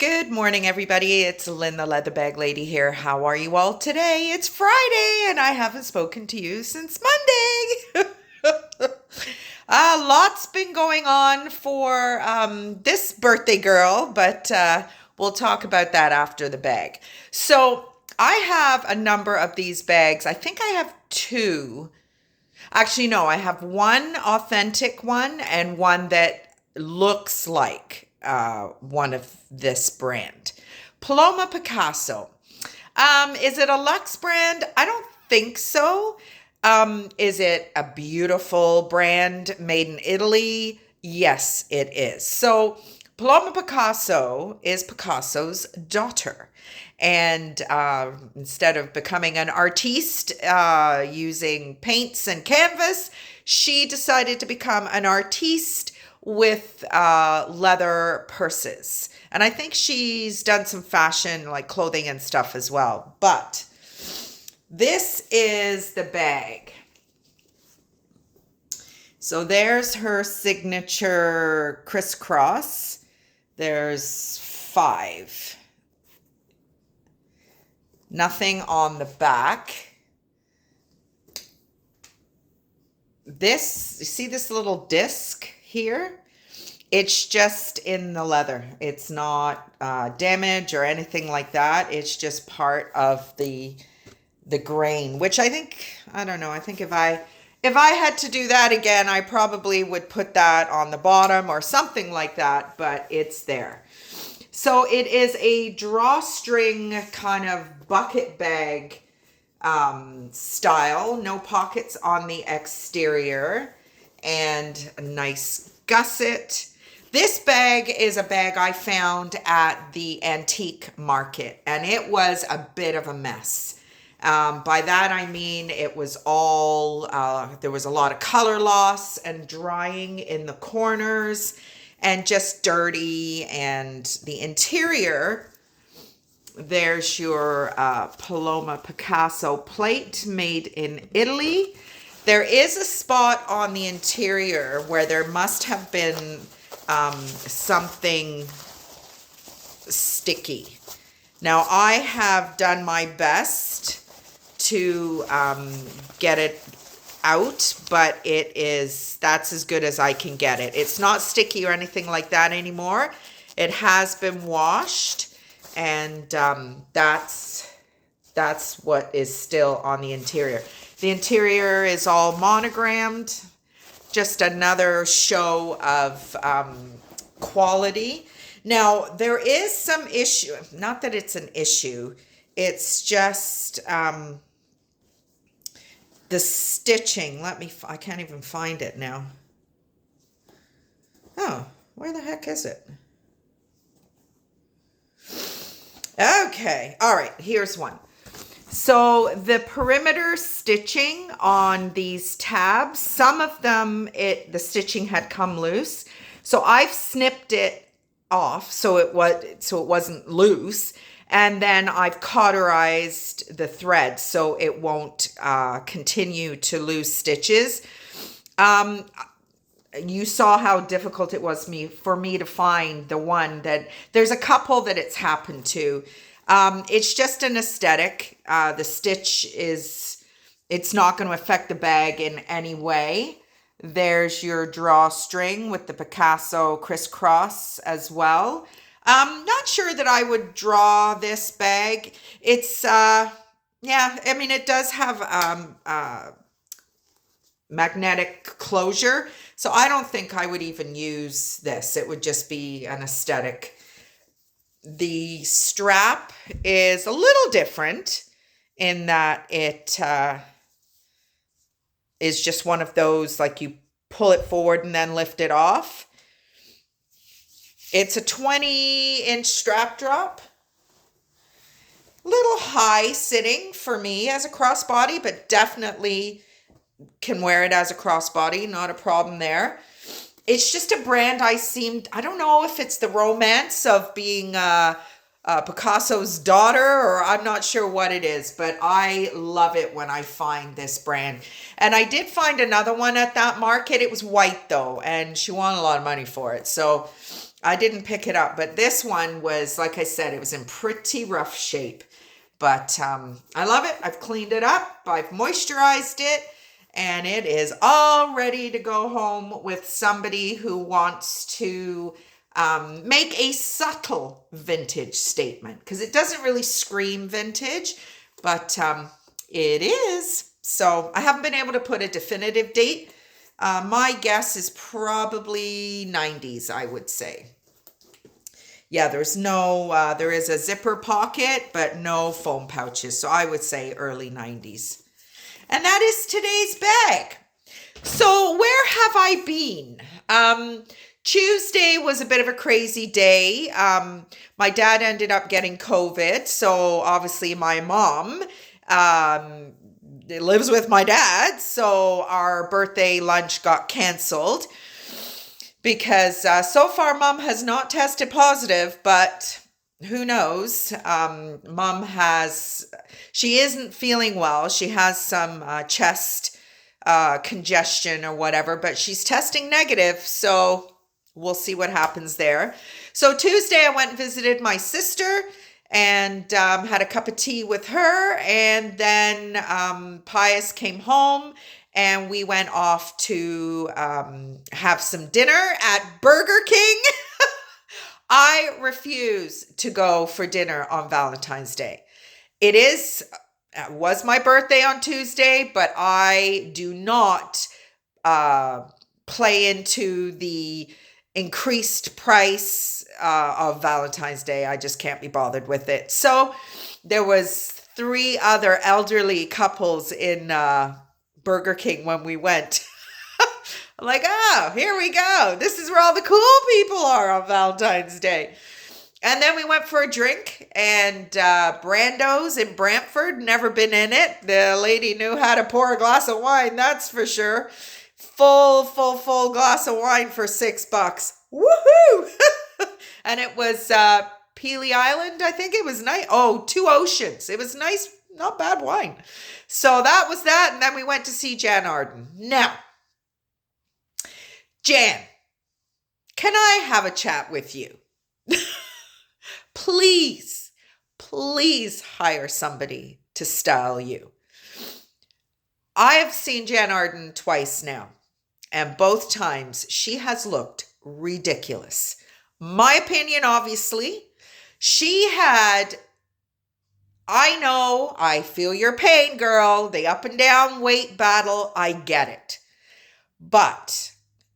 Good morning, everybody. It's Lynn, the leather bag lady here. How are you all today? It's Friday, and I haven't spoken to you since Monday. Lots been going on for this birthday girl, but we'll talk about that after the bag. So I have a number of these bags. I think I have two. Actually, no, I have one authentic one and one that looks like one of this brand. Paloma Picasso. Is it a luxe brand? I don't think so. Is it a beautiful brand made in Italy? Yes, it is. So Paloma Picasso is Picasso's daughter. And instead of becoming an artiste using paints and canvas, she decided to become an artiste with leather purses. And I think she's done some fashion, like clothing and stuff as well. But this is the bag. So there's her signature crisscross. There's 5. Nothing on the back. This, you see this little disc here? It's just in the leather. It's not damaged or anything like that. It's just part of the grain, which I think, I don't know, I think if I had to do that again, I probably would put that on the bottom or something like that, but it's there. So it is a drawstring kind of bucket bag style, no pockets on the exterior, and a nice gusset. This bag is a bag I found at the antique market, and it was a bit of a mess. By that I mean it was all, there was a lot of color loss and drying in the corners and just dirty. And the interior, there's your Paloma Picasso plate made in Italy. There is a spot on the interior where there must have been something sticky. Now I have done my best to get it out, but that's as good as I can get it. It's not sticky or anything like that anymore. It has been washed, and that's what is still on the interior. The interior is all monogrammed. Just another show of quality. Now, there is some issue. Not that it's an issue. It's just the stitching. I can't even find it now. Oh, where the heck is it? Okay, all right, here's one. So the perimeter stitching on these tabs, some of them, the stitching had come loose. So I've snipped it off so it wasn't loose. And then I've cauterized the thread so it won't continue to lose stitches. You saw how difficult it was for me to find the one that, there's a couple that it's happened to. It's just an aesthetic. The stitch it's not going to affect the bag in any way. There's your drawstring with the Picasso crisscross as well. Not sure that I would draw this bag. It's, yeah, I mean, it does have magnetic closure. So I don't think I would even use this. It would just be an aesthetic. The strap is a little different in that it is just one of those, like you pull it forward and then lift it off. It's a 20-inch strap drop. Little high sitting for me as a crossbody, but definitely can wear it as a crossbody. Not a problem there. It's just a brand I don't know if it's the romance of being Picasso's daughter, or I'm not sure what it is, but I love it when I find this brand. And I did find another one at that market. It was white though, and she wanted a lot of money for it. So I didn't pick it up, but this one was, like I said, it was in pretty rough shape. But I love it. I've cleaned it up. I've moisturized it. And it is all ready to go home with somebody who wants to make a subtle vintage statement. Because it doesn't really scream vintage, but it is. So I haven't been able to put a definitive date. My guess is probably 90s, I would say. Yeah, there is a zipper pocket, but no foam pouches. So I would say early 90s. And that is today's bag. So where have I been? Tuesday was a bit of a crazy day. My dad ended up getting COVID. So obviously my mom lives with my dad. So our birthday lunch got canceled. Because so far, Mom has not tested positive, but who knows? She isn't feeling well. She has some chest congestion or whatever, but she's testing negative. So we'll see what happens there. So Tuesday, I went and visited my sister and had a cup of tea with her. And then Pius came home. And we went off to have some dinner at Burger King. I refuse to go for dinner on Valentine's Day. Was my birthday on Tuesday, but I do not play into the increased price of Valentine's Day. I just can't be bothered with it. So there was 3 other elderly couples in Burger King when we went. I'm like, oh, here we go. This is where all the cool people are on Valentine's Day. And then we went for a drink and Brando's in Brantford, never been in it. The lady knew how to pour a glass of wine, that's for sure. Full glass of wine for $6. Woohoo! And it was Peely Island, I think it was nice. Oh, 2 Oceans. It was nice, not bad wine. So that was that. And then we went to see Jan Arden. Now, Jan, can I have a chat with you? Please hire somebody to style you. I have seen Jan Arden twice now, and both times she has looked ridiculous. My opinion, obviously, I feel your pain, girl. The up and down weight battle, I get it. But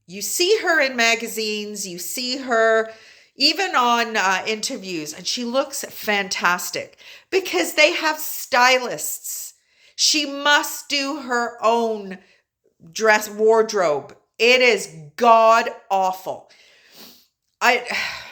you see her in magazines, you see her even on interviews, and she looks fantastic because they have stylists. She must do her own dress wardrobe. It is god awful. I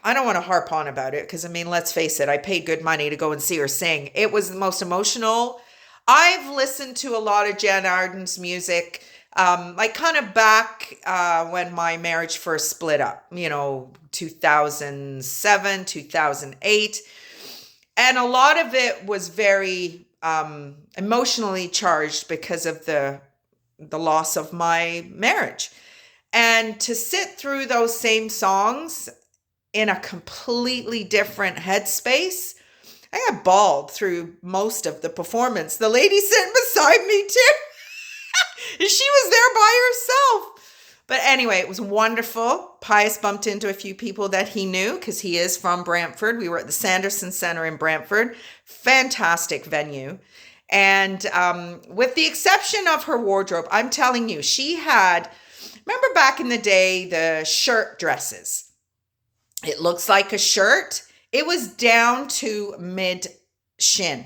don't want to harp on about it because, I mean, let's face it, I paid good money to go and see her sing. It was the most emotional. I've listened to a lot of Jan Arden's music, like kind of back when my marriage first split up, 2007, 2008. And a lot of it was very emotionally charged because of the loss of my marriage. And to sit through those same songs in a completely different headspace, I got bawled through most of the performance. The lady sitting beside me too. And she was there by herself. But anyway, it was wonderful. Pius bumped into a few people that he knew because he is from Brantford. We were at the Sanderson Center in Brantford. Fantastic venue. And with the exception of her wardrobe, I'm telling you, she had, remember back in the day, the shirt dresses. It looks like a shirt. It was down to mid shin.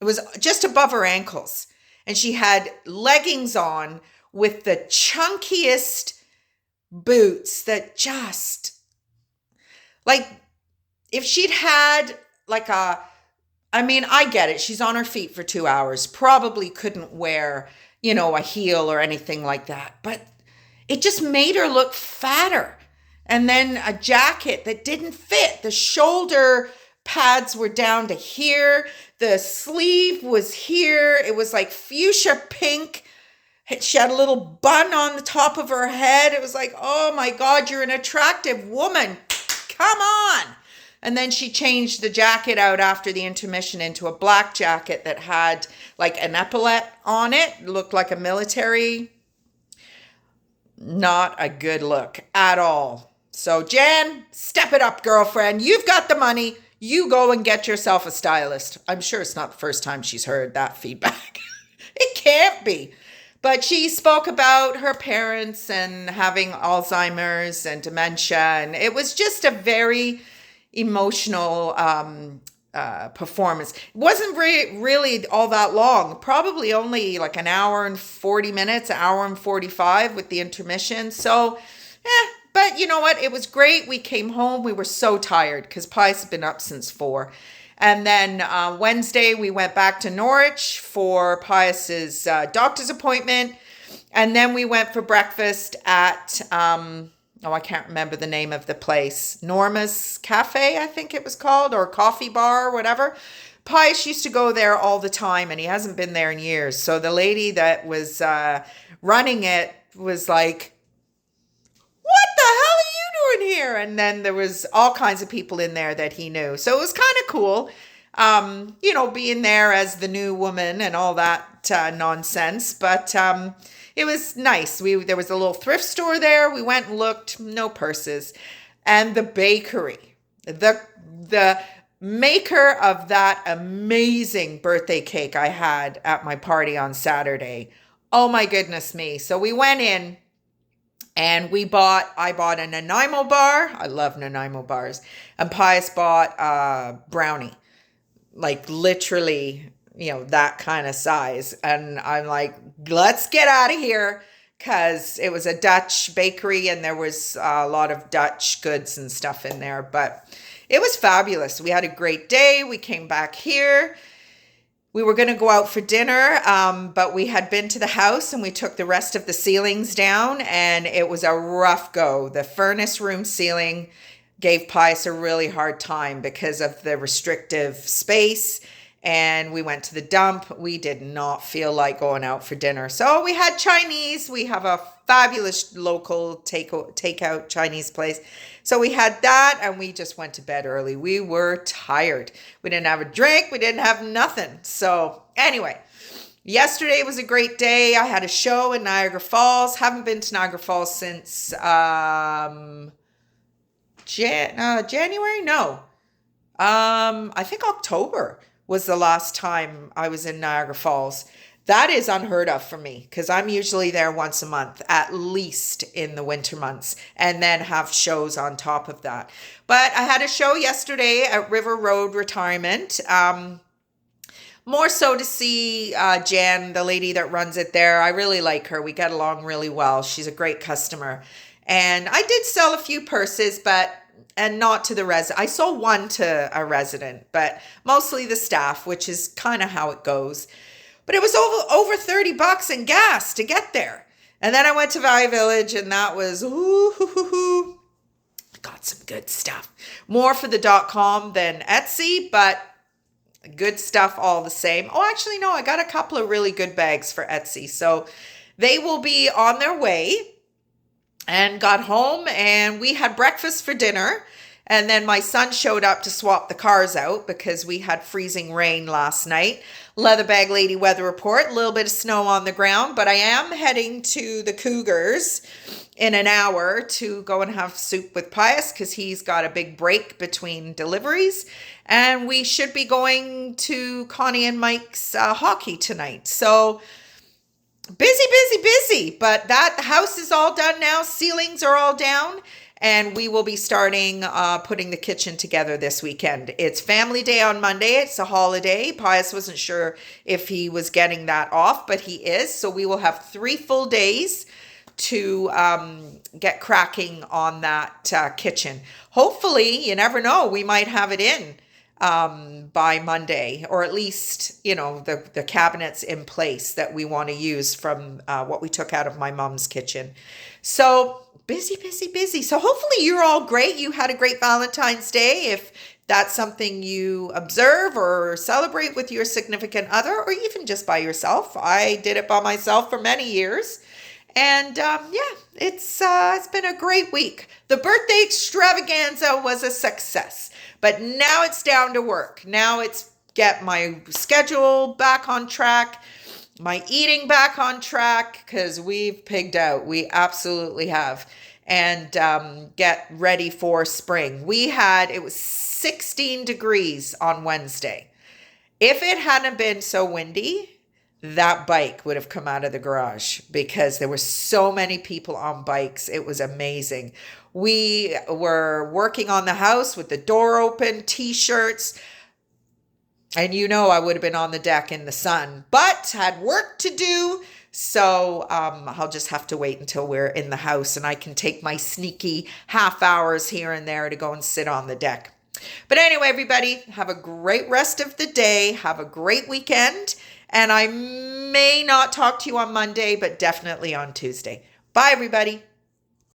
It was just above her ankles. And she had leggings on with the chunkiest boots that just, like, if she'd had like I get it. She's on her feet for 2 hours. Probably couldn't wear, a heel or anything like that. But it just made her look fatter. And then a jacket that didn't fit. The shoulder pads were down to here. The sleeve was here. It was like fuchsia pink. She had a little bun on the top of her head. It was like, oh my God, you're an attractive woman. come on. And then she changed the jacket out after the intermission into a black jacket that had like an epaulette on it. It looked like a military. Not a good look at all. So Jan, step it up, girlfriend. You've got the money. You go and get yourself a stylist. I'm sure it's not the first time she's heard that feedback. It can't be. But she spoke about her parents and having Alzheimer's and dementia. And it was just a very emotional performance. It wasn't really all that long, probably only like an hour and 40 minutes, an hour and 45 with the intermission. So, but you know what? It was great. We came home. We were so tired because Pius had been up since 4. And then Wednesday, we went back to Norwich for Pius's doctor's appointment. And then we went for breakfast at... I can't remember the name of the place. Norma's Cafe, I think it was called, or coffee bar, or whatever. Pius used to go there all the time, and he hasn't been there in years. So the lady that was running it was like, what the hell are you doing here? And then there was all kinds of people in there that he knew. So it was kind of cool, being there as the new woman and all that nonsense. But... it was nice. There was a little thrift store there. We went and looked, no purses. And the bakery, the maker of that amazing birthday cake I had at my party on Saturday. Oh my goodness me. So we went in and I bought a Nanaimo bar. I love Nanaimo bars. And Pius bought a brownie, like literally, that kind of size. And I'm like, let's get out of here, because it was a Dutch bakery and there was a lot of Dutch goods and stuff in there. But it was fabulous. We had a great day. We came back here. We were going to go out for dinner, but we had been to the house and we took the rest of the ceilings down, and it was a rough go. The furnace room ceiling gave Pius a really hard time because of the restrictive space. And we went to the dump. We did not feel like going out for dinner. So we had Chinese. We have a fabulous local takeout Chinese place. So we had that and we just went to bed early. We were tired. We didn't have a drink. We didn't have nothing. So anyway, yesterday was a great day. I had a show in Niagara Falls. Haven't been to Niagara Falls since January? No. I think October was the last time I was in Niagara Falls. That is unheard of for me, because I'm usually there once a month, at least in the winter months, and then have shows on top of that. But I had a show yesterday at River Road Retirement, more so to see Jan, the lady that runs it there. I really like her. We get along really well. She's a great customer. And I did sell a few purses, and not to the resident. I sold one to a resident, but mostly the staff, which is kind of how it goes. But it was over $30 in gas to get there. And then I went to Valley Village, and that was, got some good stuff. More for the .com than Etsy, but good stuff all the same. Oh, actually, no, I got a couple of really good bags for Etsy. So they will be on their way. And got home and we had breakfast for dinner. And then my son showed up to swap the cars out because we had freezing rain last night. Leather bag lady weather report, a little bit of snow on the ground, but I am heading to the Cougars in an hour to go and have soup with Pius because he's got a big break between deliveries. And we should be going to Connie and Mike's hockey tonight. So busy, but the house is all done now. Ceilings are all down, and we will be starting putting the kitchen together this weekend. It's family day on Monday. It's a holiday. Pius wasn't sure if he was getting that off, but he is. So we will have 3 full days to get cracking on that kitchen. Hopefully, you never know, we might have it in by Monday, or at least, the cabinets in place that we want to use from what we took out of my mom's kitchen. So busy. So hopefully you're all great. You had a great Valentine's Day. If that's something you observe or celebrate with your significant other, or even just by yourself. I did it by myself for many years. And yeah, it's been a great week. The birthday extravaganza was a success, but now it's down to work. Now it's get my schedule back on track, my eating back on track, because we've pigged out. We absolutely have. And get ready for spring. It was 16 degrees on Wednesday. If it hadn't been so windy, that bike would have come out of the garage because there were so many people on bikes. It was amazing. We were working on the house with the door open, t-shirts, and I would have been on the deck in the sun, but had work to do. So I'll just have to wait until we're in the house and I can take my sneaky half hours here and there to go and sit on the deck. But anyway, everybody, have a great rest of the day. Have a great weekend. And I may not talk to you on Monday, but definitely on Tuesday. Bye, everybody.